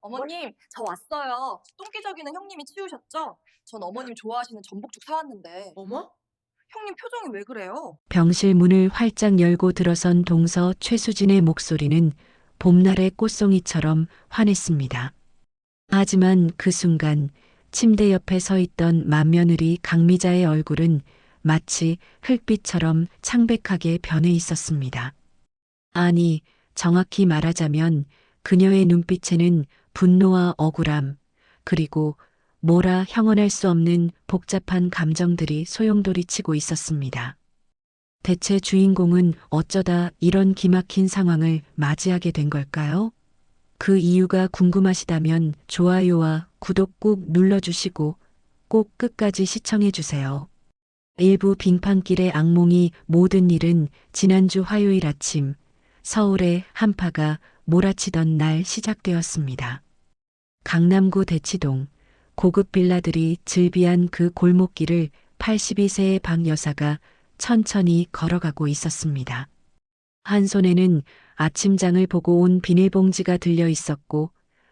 어머님, 저 왔어요. 똥기저귀는 형님이 치우셨죠? 전 어머님 좋아하시는 전복죽 사왔는데. 어머? 형님 표정이 왜 그래요? 병실 문을 활짝 열고 들어선 동서 최수진의 목소리는 봄날의 꽃송이처럼 환했습니다. 하지만 그 순간 침대 옆에 서 있던 맏며느리 강미자의 얼굴은 마치 흙빛처럼 창백하게 변해 있었습니다. 아니, 정확히 말하자면 그녀의 눈빛에는 분노와 억울함, 그리고 뭐라 형언할 수 없는 복잡한 감정들이 소용돌이치고 있었습니다. 대체 주인공은 어쩌다 이런 기막힌 상황을 맞이하게 된 걸까요? 그 이유가 궁금하시다면 좋아요와 구독 꾹 눌러주시고 꼭 끝까지 시청해주세요. 일부 빙판길의 악몽이 모든 일은 지난주 화요일 아침 서울의 한파가 몰아치던 날 시작되었습니다. 강남구 대치동 고급 빌라들이 즐비한 그 골목길을 82세의 박 여사가 천천히 걸어가고 있었습니다. 한 손에는 아침장을 보고 온 비닐봉지가 들려 있었고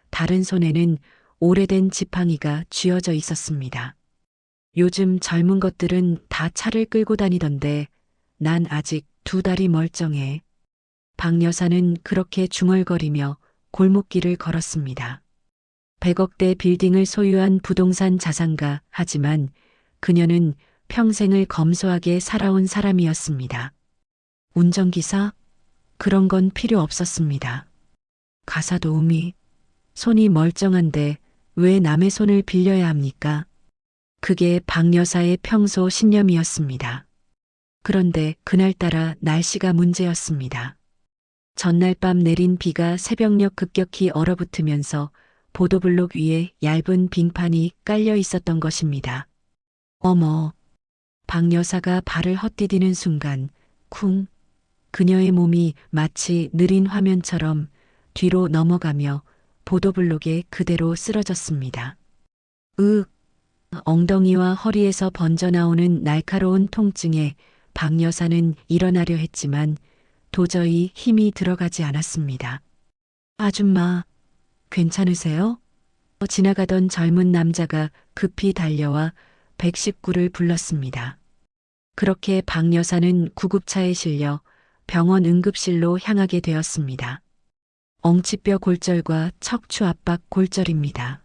다른 손에는 오래된 지팡이가 쥐어져 있었습니다. 요즘 젊은 것들은 다 차를 끌고 다니던데 난 아직 두 다리 멀쩡해. 박 여사는 그렇게 중얼거리며 골목길을 걸었습니다. 100억대 빌딩을 소유한 부동산 자산가 하지만 그녀는 평생을 검소하게 살아온 사람이었습니다. 운전기사? 그런 건 필요 없었습니다. 가사도우미? 손이 멀쩡한데 왜 남의 손을 빌려야 합니까? 그게 박 여사의 평소 신념이었습니다. 그런데 그날따라 날씨가 문제였습니다. 전날 밤 내린 비가 새벽녘 급격히 얼어붙으면서 보도블록 위에 얇은 빙판이 깔려 있었던 것입니다. 어머, 박 여사가 발을 헛디디는 순간 쿵, 그녀의 몸이 마치 느린 화면처럼 뒤로 넘어가며 보도블록에 그대로 쓰러졌습니다. 으, 엉덩이와 허리에서 번져나오는 날카로운 통증에 박 여사는 일어나려 했지만 도저히 힘이 들어가지 않았습니다. 아줌마, 괜찮으세요? 지나가던 젊은 남자가 급히 달려와 119를 불렀습니다. 그렇게 박 여사는 구급차에 실려 병원 응급실로 향하게 되었습니다. 엉치뼈 골절과 척추 압박 골절입니다.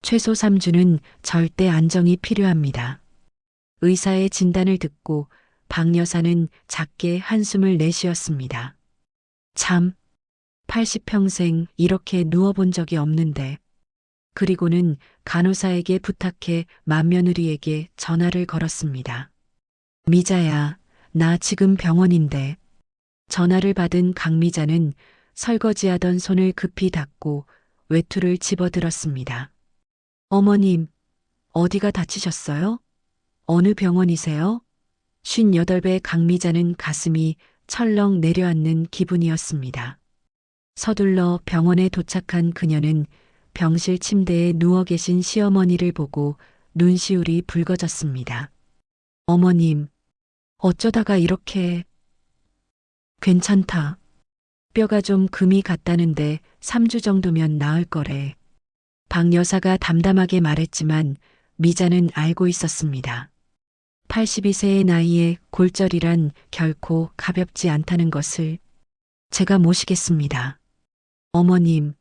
최소 3주는 절대 안정이 필요합니다. 의사의 진단을 듣고 박 여사는 작게 한숨을 내쉬었습니다. 참, 80평생 이렇게 누워본 적이 없는데. 그리고는 간호사에게 부탁해 맏며느리에게 전화를 걸었습니다. 미자야, 나 지금 병원인데. 전화를 받은 강미자는 설거지하던 손을 급히 닦고 외투를 집어들었습니다. 어머님, 어디가 다치셨어요? 어느 병원이세요? 58배 강미자는 가슴이 철렁 내려앉는 기분이었습니다. 서둘러 병원에 도착한 그녀는 병실 침대에 누워 계신 시어머니를 보고 눈시울이 붉어졌습니다. 어머님, 어쩌다가 이렇게... 괜찮다. 뼈가 좀 금이 갔다는데 3주 정도면 나을 거래. 박 여사가 담담하게 말했지만 미자는 알고 있었습니다. 82세의 나이에 골절이란 결코 가볍지 않다는 것을. 제가 모시겠습니다. 어머님,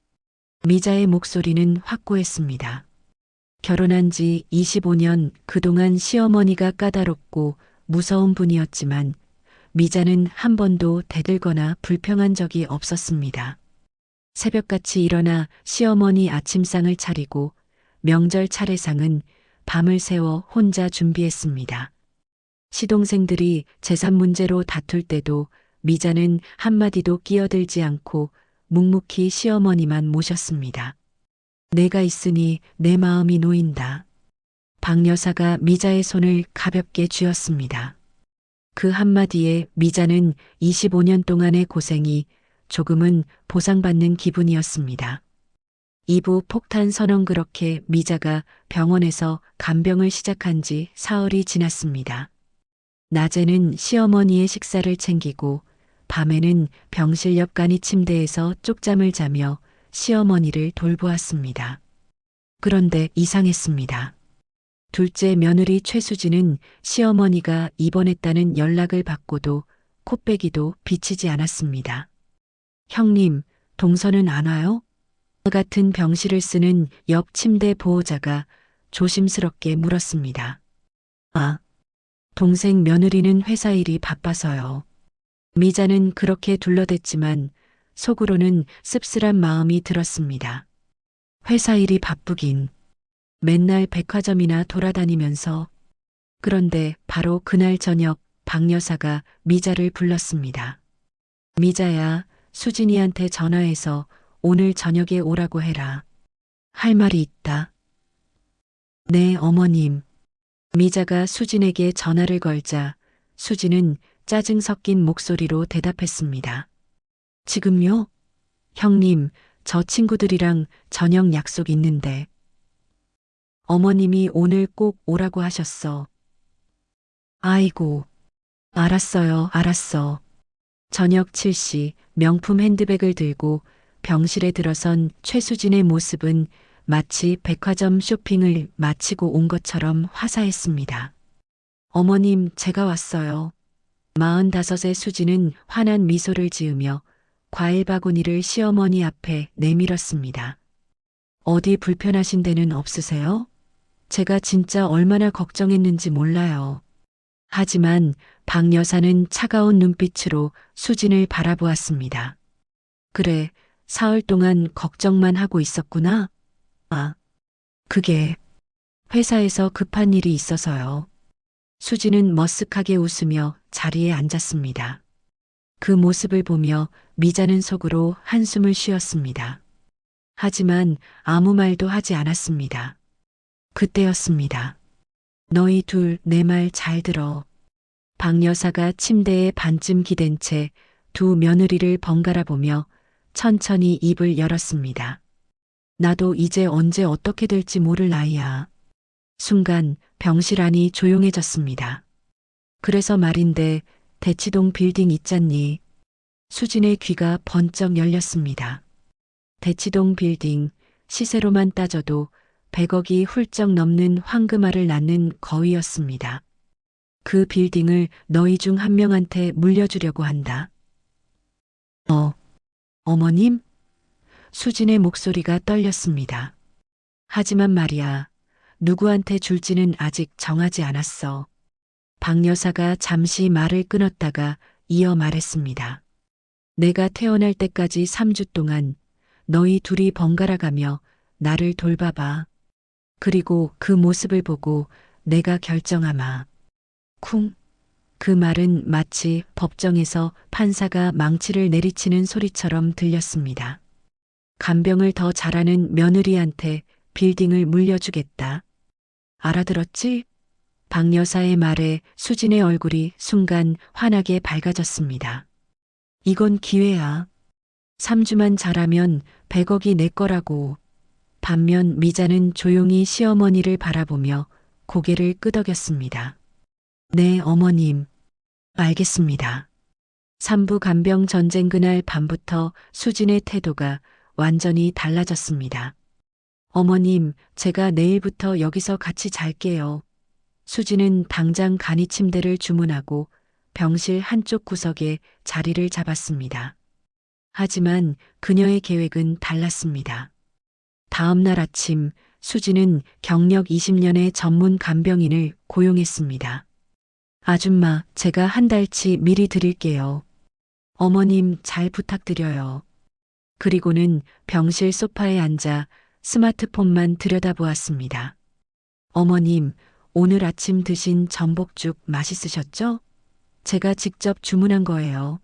미자의 목소리는 확고했습니다. 결혼한 지 25년 그동안 시어머니가 까다롭고 무서운 분이었지만 미자는 한 번도 대들거나 불평한 적이 없었습니다. 새벽같이 일어나 시어머니 아침상을 차리고 명절 차례상은 밤을 새워 혼자 준비했습니다. 시동생들이 재산 문제로 다툴 때도 미자는 한마디도 끼어들지 않고 묵묵히 시어머니만 모셨습니다. 내가 있으니 내 마음이 놓인다. 박 여사가 미자의 손을 가볍게 쥐었습니다. 그 한마디에 미자는 25년 동안의 고생이 조금은 보상받는 기분이었습니다. 2부 폭탄 선언. 그렇게 미자가 병원에서 간병을 시작한 지 사흘이 지났습니다. 낮에는 시어머니의 식사를 챙기고 밤에는 병실 옆 간이 침대에서 쪽잠을 자며 시어머니를 돌보았습니다. 그런데 이상했습니다. 둘째 며느리 최수진은 시어머니가 입원했다는 연락을 받고도 코빼기도 비치지 않았습니다. 형님, 동서는 안 와요? 같은 병실을 쓰는 옆 침대 보호자가 조심스럽게 물었습니다. 아, 동생 며느리는 회사 일이 바빠서요. 미자는 그렇게 둘러댔지만 속으로는 씁쓸한 마음이 들었습니다. 회사 일이 바쁘긴. 맨날 백화점이나 돌아다니면서. 그런데 바로 그날 저녁 박 여사가 미자를 불렀습니다. 미자야, 수진이한테 전화해서 오늘 저녁에 오라고 해라. 할 말이 있다. 네, 어머님. 미자가 수진에게 전화를 걸자 수진은 짜증 섞인 목소리로 대답했습니다. 지금요? 형님, 저 친구들이랑 저녁 약속 있는데. 어머님이 오늘 꼭 오라고 하셨어. 아이고. 알았어요, 알았어. 저녁 7시 명품 핸드백을 들고 병실에 들어선 최수진의 모습은 마치 백화점 쇼핑을 마치고 온 것처럼 화사했습니다. 어머님, 제가 왔어요. 45의 수진은 환한 미소를 지으며 과일 바구니를 시어머니 앞에 내밀었습니다. 어디 불편하신 데는 없으세요? 제가 진짜 얼마나 걱정했는지 몰라요. 하지만 박 여사는 차가운 눈빛으로 수진을 바라보았습니다. 그래, 사흘 동안 걱정만 하고 있었구나. 아, 그게 회사에서 급한 일이 있어서요. 수진은 머쓱하게 웃으며 자리에 앉았습니다. 그 모습을 보며 미자는 속으로 한숨을 쉬었습니다. 하지만 아무 말도 하지 않았습니다. 그때였습니다. 너희 둘 내 말 잘 들어. 박 여사가 침대에 반쯤 기댄 채 두 며느리를 번갈아 보며 천천히 입을 열었습니다. 나도 이제 언제 어떻게 될지 모를 나이야. 순간 병실 안이 조용해졌습니다. 그래서 말인데 대치동 빌딩 있잖니. 수진의 귀가 번쩍 열렸습니다. 대치동 빌딩, 시세로만 따져도 100억이 훌쩍 넘는 황금알을 낳는 거위였습니다. 그 빌딩을 너희 중 한 명한테 물려주려고 한다. 어머님? 수진의 목소리가 떨렸습니다. 하지만 말이야, 누구한테 줄지는 아직 정하지 않았어. 박 여사가 잠시 말을 끊었다가 이어 말했습니다. 내가 태어날 때까지 3주 동안 너희 둘이 번갈아 가며 나를 돌봐봐. 그리고 그 모습을 보고 내가 결정하마. 쿵. 그 말은 마치 법정에서 판사가 망치를 내리치는 소리처럼 들렸습니다. 간병을 더 잘하는 며느리한테 빌딩을 물려주겠다. 알아들었지? 박 여사의 말에 수진의 얼굴이 순간 환하게 밝아졌습니다. 이건 기회야. 3주만 잘하면 100억이 내 거라고. 반면 미자는 조용히 시어머니를 바라보며 고개를 끄덕였습니다. 네, 어머님. 알겠습니다. 삼부 간병 전쟁 그날 밤부터 수진의 태도가 완전히 달라졌습니다. 어머님, 제가 내일부터 여기서 같이 잘게요. 수진은 당장 간이 침대를 주문하고 병실 한쪽 구석에 자리를 잡았습니다. 하지만 그녀의 계획은 달랐습니다. 다음 날 아침 수진은 경력 20년의 전문 간병인을 고용했습니다. 아줌마, 제가 한 달치 미리 드릴게요. 어머님, 잘 부탁드려요. 그리고는 병실 소파에 앉아 스마트폰만 들여다보았습니다. 어머님, 오늘 아침 드신 전복죽 맛있으셨죠? 제가 직접 주문한 거예요.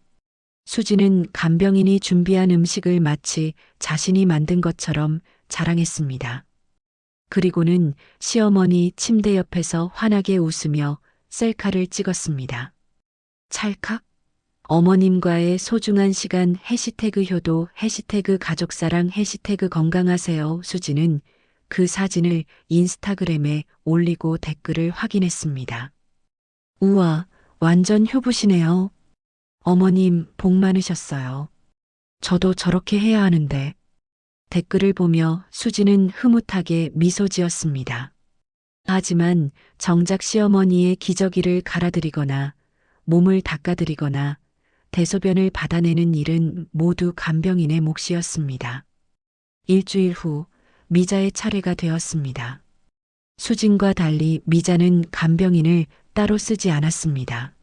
수진은 간병인이 준비한 음식을 마치 자신이 만든 것처럼 자랑했습니다. 그리고는 시어머니 침대 옆에서 환하게 웃으며 셀카를 찍었습니다. 찰칵. 어머님과의 소중한 시간 해시태그 효도 해시태그 가족사랑 해시태그 건강하세요. 수진은 그 사진을 인스타그램에 올리고 댓글을 확인했습니다. 우와, 완전 효부시네요. 어머님 복 많으셨어요. 저도 저렇게 해야 하는데. 댓글을 보며 수진은 흐뭇하게 미소 지었습니다. 하지만 정작 시어머니의 기저귀를 갈아드리거나 몸을 닦아드리거나 대소변을 받아내는 일은 모두 간병인의 몫이었습니다. 일주일 후 미자의 차례가 되었습니다. 수진과 달리 미자는 간병인을 따로 쓰지 않았습니다.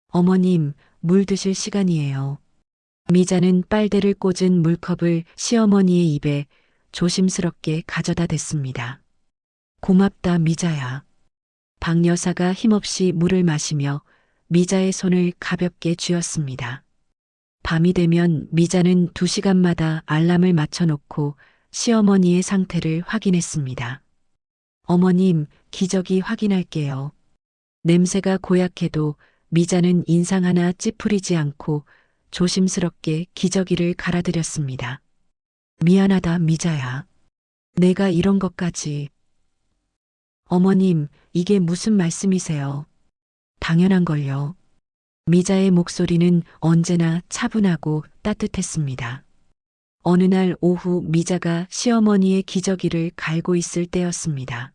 어머님, 물 드실 시간이에요. 미자는 빨대를 꽂은 물컵을 시어머니의 입에 조심스럽게 가져다 댔습니다. 고맙다, 미자야. 박 여사가 힘없이 물을 마시며 미자의 손을 가볍게 쥐었습니다. 밤이 되면 미자는 2시간마다 알람을 맞춰놓고 시어머니의 상태를 확인했습니다. 어머님, 기저귀 확인할게요. 냄새가 고약해도 미자는 인상 하나 찌푸리지 않고 조심스럽게 기저귀를 갈아드렸습니다. 미안하다, 미자야. 내가 이런 것까지. 어머님, 이게 무슨 말씀이세요? 당연한 걸요. 미자의 목소리는 언제나 차분하고 따뜻했습니다. 어느 날 오후 미자가 시어머니의 기저귀를 갈고 있을 때였습니다.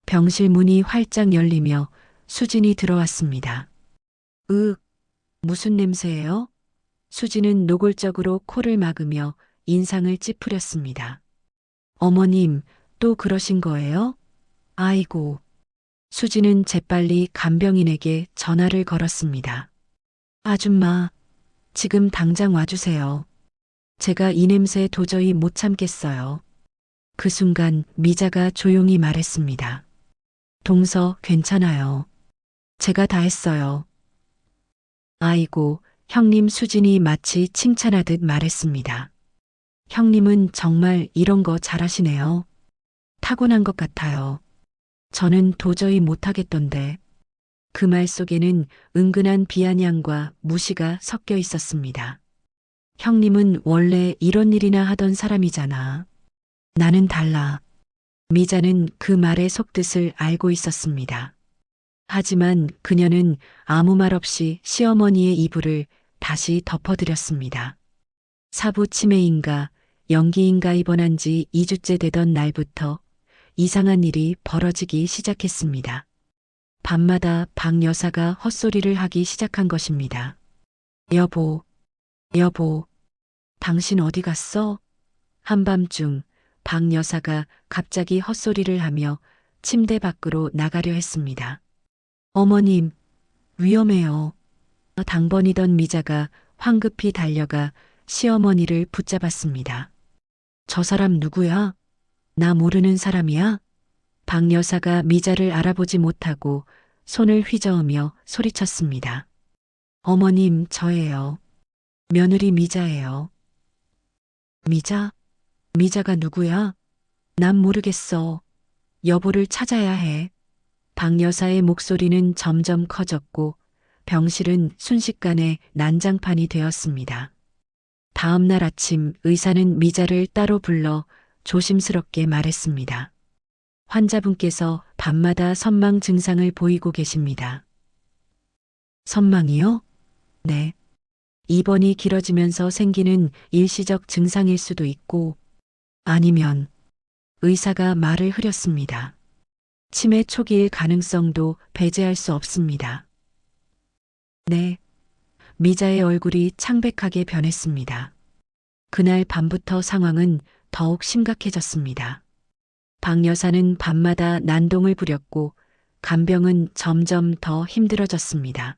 병실 문이 활짝 열리며 수진이 들어왔습니다. 무슨 냄새예요? 수진은 노골적으로 코를 막으며 인상을 찌푸렸습니다. 어머님, 또 그러신 거예요? 아이고. 수진은 재빨리 간병인에게 전화를 걸었습니다. 아줌마, 지금 당장 와주세요. 제가 이 냄새 도저히 못 참겠어요. 그 순간 미자가 조용히 말했습니다. 동서, 괜찮아요. 제가 다 했어요. 아이고, 형님. 수진이 마치 칭찬하듯 말했습니다. 형님은 정말 이런 거 잘하시네요. 타고난 것 같아요. 저는 도저히 못하겠던데. 그 말 속에는 은근한 비아냥과 무시가 섞여 있었습니다. 형님은 원래 이런 일이나 하던 사람이잖아. 나는 달라. 미자는 그 말의 속뜻을 알고 있었습니다. 하지만 그녀는 아무 말 없이 시어머니의 이불을 다시 덮어드렸습니다. 사부 치매인가 연기인가 입원한 지 2주째 되던 날부터 이상한 일이 벌어지기 시작했습니다. 밤마다 박 여사가 헛소리를 하기 시작한 것입니다. 여보, 당신 어디 갔어? 한밤중 박 여사가 갑자기 헛소리를 하며 침대 밖으로 나가려 했습니다. 어머님, 위험해요. 당번이던 미자가 황급히 달려가 시어머니를 붙잡았습니다. 저 사람 누구야? 나 모르는 사람이야? 박 여사가 미자를 알아보지 못하고 손을 휘저으며 소리쳤습니다. 어머님, 저예요. 며느리 미자예요. 미자? 미자가 누구야? 난 모르겠어. 여보를 찾아야 해. 박 여사의 목소리는 점점 커졌고 병실은 순식간에 난장판이 되었습니다. 다음 날 아침 의사는 미자를 따로 불러 조심스럽게 말했습니다. 환자분께서 밤마다 선망 증상을 보이고 계십니다. 선망이요? 네. 입원이 길어지면서 생기는 일시적 증상일 수도 있고 아니면 의사가 말을 흐렸습니다. 치매 초기일 가능성도 배제할 수 없습니다. 네. 미자의 얼굴이 창백하게 변했습니다. 그날 밤부터 상황은 더욱 심각해졌습니다. 박 여사는 밤마다 난동을 부렸고 간병은 점점 더 힘들어졌습니다.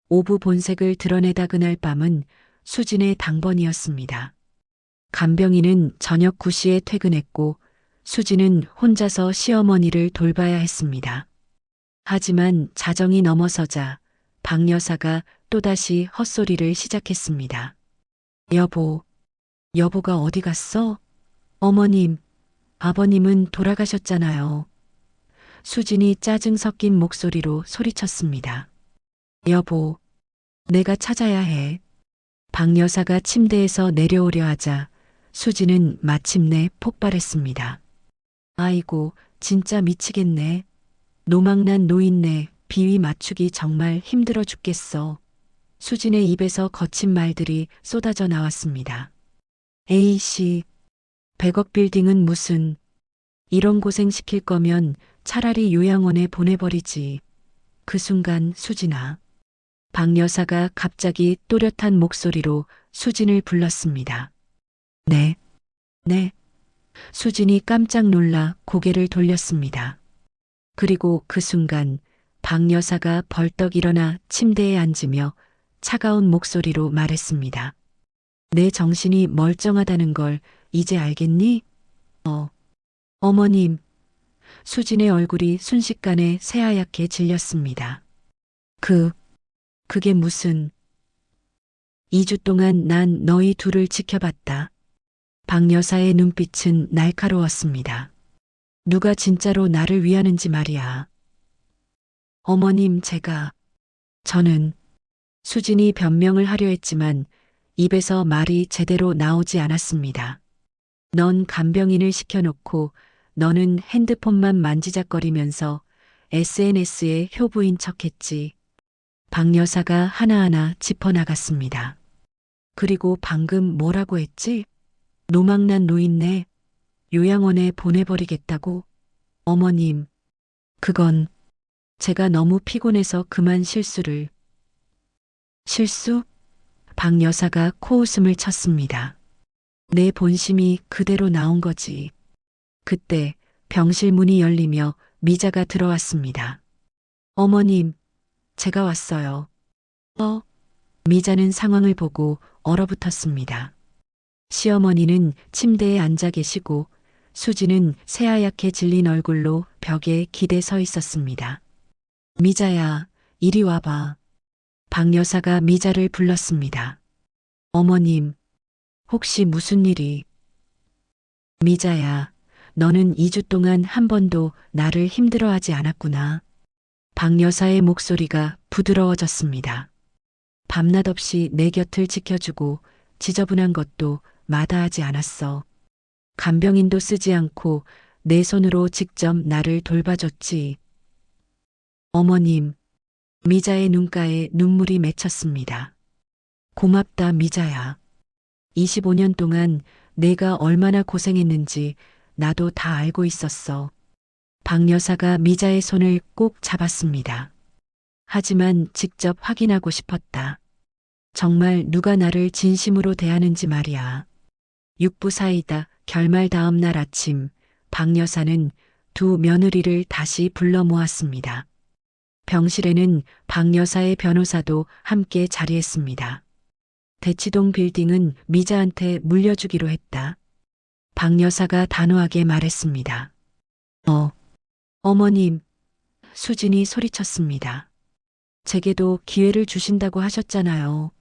오부 본색을 드러내다 그날 밤은 수진의 당번이었습니다. 간병인은 저녁 9시에 퇴근했고 수진은 혼자서 시어머니를 돌봐야 했습니다. 하지만 자정이 넘어서자 박 여사가 또다시 헛소리를 시작했습니다. 여보가 어디 갔어? 어머님, 아버님은 돌아가셨잖아요. 수진이 짜증 섞인 목소리로 소리쳤습니다. 여보, 내가 찾아야 해. 박 여사가 침대에서 내려오려 하자 수진은 마침내 폭발했습니다. 아이고, 진짜 미치겠네. 노망난 노인네 비위 맞추기 정말 힘들어 죽겠어. 수진의 입에서 거친 말들이 쏟아져 나왔습니다. A씨, 100억 빌딩은 무슨, 이런 고생 시킬 거면 차라리 요양원에 보내버리지. 그 순간 수진아. 박 여사가 갑자기 또렷한 목소리로 수진을 불렀습니다. 네, 네. 수진이 깜짝 놀라 고개를 돌렸습니다. 그리고 그 순간 박 여사가 벌떡 일어나 침대에 앉으며 차가운 목소리로 말했습니다. 내 정신이 멀쩡하다는 걸 이제 알겠니? 어머님. 수진의 얼굴이 순식간에 새하얗게 질렸습니다. 그게 무슨. 2주 동안 난 너희 둘을 지켜봤다. 박 여사의 눈빛은 날카로웠습니다. 누가 진짜로 나를 위하는지 말이야. 어머님, 저는 수진이 변명을 하려 했지만 입에서 말이 제대로 나오지 않았습니다. 넌 간병인을 시켜놓고 너는 핸드폰만 만지작거리면서 SNS에 효부인 척했지. 박 여사가 하나하나 짚어나갔습니다. 그리고 방금 뭐라고 했지? 노망난 노인네 요양원에 보내버리겠다고? 어머님, 그건 제가 너무 피곤해서 그만 실수를. 실수? 박 여사가 코웃음을 쳤습니다. 내 본심이 그대로 나온 거지. 그때 병실 문이 열리며 미자가 들어왔습니다. 어머님, 제가 왔어요. 미자는 상황을 보고 얼어붙었습니다. 시어머니는 침대에 앉아 계시고 수지는 새하얗게 질린 얼굴로 벽에 기대 서 있었습니다. 미자야, 이리 와봐. 박 여사가 미자를 불렀습니다. 어머님, 혹시 무슨 일이? 미자야, 너는 2주 동안 한 번도 나를 힘들어하지 않았구나. 박 여사의 목소리가 부드러워졌습니다. 밤낮 없이 내 곁을 지켜주고 지저분한 것도 마다하지 않았어. 간병인도 쓰지 않고 내 손으로 직접 나를 돌봐줬지. 어머님, 미자의 눈가에 눈물이 맺혔습니다. 고맙다, 미자야. 25년 동안 내가 얼마나 고생했는지 나도 다 알고 있었어. 박 여사가 미자의 손을 꼭 잡았습니다. 하지만 직접 확인하고 싶었다. 정말 누가 나를 진심으로 대하는지 말이야. 육부사이다 결말 다음 날 아침 박 여사는 두 며느리를 다시 불러 모았습니다. 병실에는 박 여사의 변호사도 함께 자리했습니다. 대치동 빌딩은 미자한테 물려주기로 했다. 박 여사가 단호하게 말했습니다. 어머님, 수진이 소리쳤습니다. 제게도 기회를 주신다고 하셨잖아요.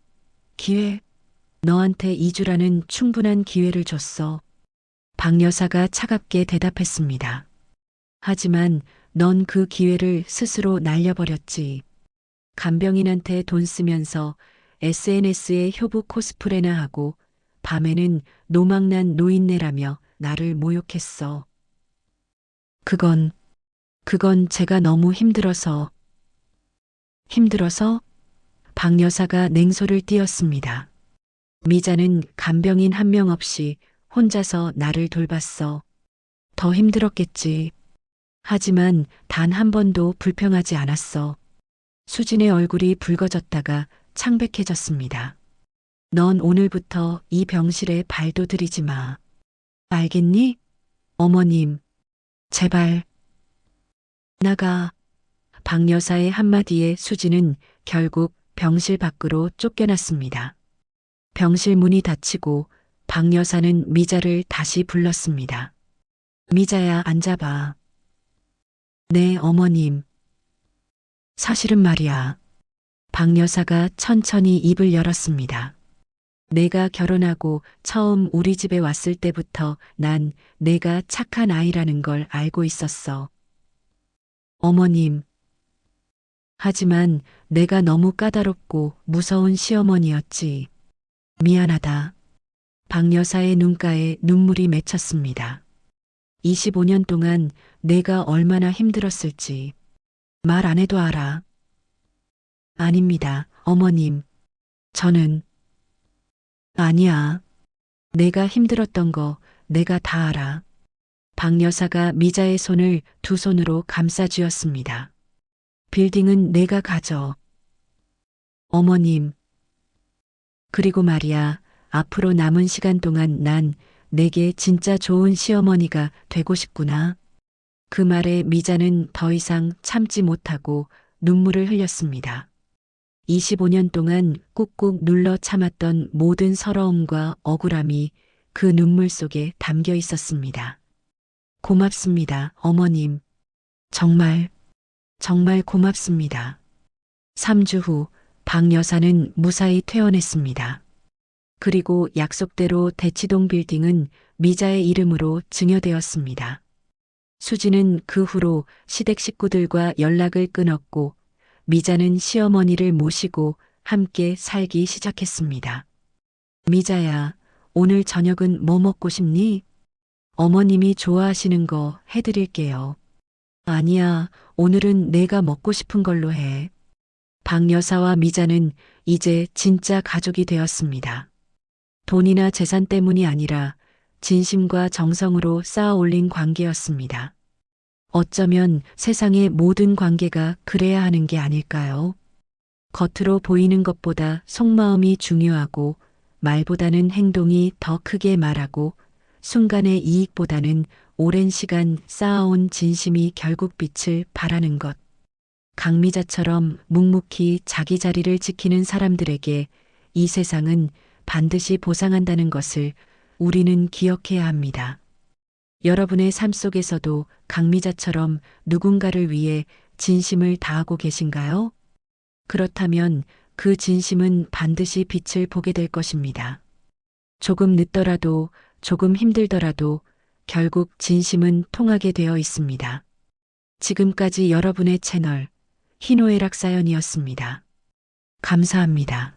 기회? 너한테 2주라는 충분한 기회를 줬어. 박 여사가 차갑게 대답했습니다. 하지만 넌 그 기회를 스스로 날려버렸지. 간병인한테 돈 쓰면서 SNS에 효부 코스프레나 하고 밤에는 노망난 노인네라며 나를 모욕했어. 그건 제가 너무 힘들어서. 힘들어서? 박 여사가 냉소를 띄었습니다. 미자는 간병인 한 명 없이 혼자서 나를 돌봤어. 더 힘들었겠지. 하지만 단 한 번도 불평하지 않았어. 수진의 얼굴이 붉어졌다가 창백해졌습니다. 넌 오늘부터 이 병실에 발도 들이지 마. 알겠니? 어머님, 제발. 나가. 박 여사의 한마디에 수진은 결국 병실 밖으로 쫓겨났습니다. 병실 문이 닫히고 박 여사는 미자를 다시 불렀습니다. 미자야, 앉아봐. 네, 어머님. 사실은 말이야. 박 여사가 천천히 입을 열었습니다. 내가 결혼하고 처음 우리 집에 왔을 때부터 난 내가 착한 아이라는 걸 알고 있었어. 어머님. 하지만 내가 너무 까다롭고 무서운 시어머니였지. 미안하다. 박 여사의 눈가에 눈물이 맺혔습니다. 25년 동안 내가 얼마나 힘들었을지 말 안 해도 알아. 아닙니다, 어머님. 저는 아니야. 내가 힘들었던 거 내가 다 알아. 박 여사가 미자의 손을 두 손으로 감싸 쥐었습니다. 빌딩은 내가 가져. 어머님. 그리고 말이야, 앞으로 남은 시간 동안 난 내게 진짜 좋은 시어머니가 되고 싶구나. 그 말에 미자는 더 이상 참지 못하고 눈물을 흘렸습니다. 25년 동안 꾹꾹 눌러 참았던 모든 서러움과 억울함이 그 눈물 속에 담겨 있었습니다. 고맙습니다, 어머님. 정말, 정말 고맙습니다. 3주 후, 박 여사는 무사히 퇴원했습니다. 그리고 약속대로 대치동 빌딩은 미자의 이름으로 증여되었습니다. 수지는 그 후로 시댁 식구들과 연락을 끊었고 미자는 시어머니를 모시고 함께 살기 시작했습니다. 미자야, 오늘 저녁은 뭐 먹고 싶니? 어머님이 좋아하시는 거 해드릴게요. 아니야, 오늘은 내가 먹고 싶은 걸로 해. 박 여사와 미자는 이제 진짜 가족이 되었습니다. 돈이나 재산 때문이 아니라 진심과 정성으로 쌓아 올린 관계였습니다. 어쩌면 세상의 모든 관계가 그래야 하는 게 아닐까요? 겉으로 보이는 것보다 속마음이 중요하고 말보다는 행동이 더 크게 말하고 순간의 이익보다는 오랜 시간 쌓아온 진심이 결국 빛을 발하는 것. 강미자처럼 묵묵히 자기 자리를 지키는 사람들에게 이 세상은 반드시 보상한다는 것을 우리는 기억해야 합니다. 여러분의 삶 속에서도 강미자처럼 누군가를 위해 진심을 다하고 계신가요? 그렇다면 그 진심은 반드시 빛을 보게 될 것입니다. 조금 늦더라도, 조금 힘들더라도 결국 진심은 통하게 되어 있습니다. 지금까지 여러분의 채널 희노애락 사연이었습니다. 감사합니다.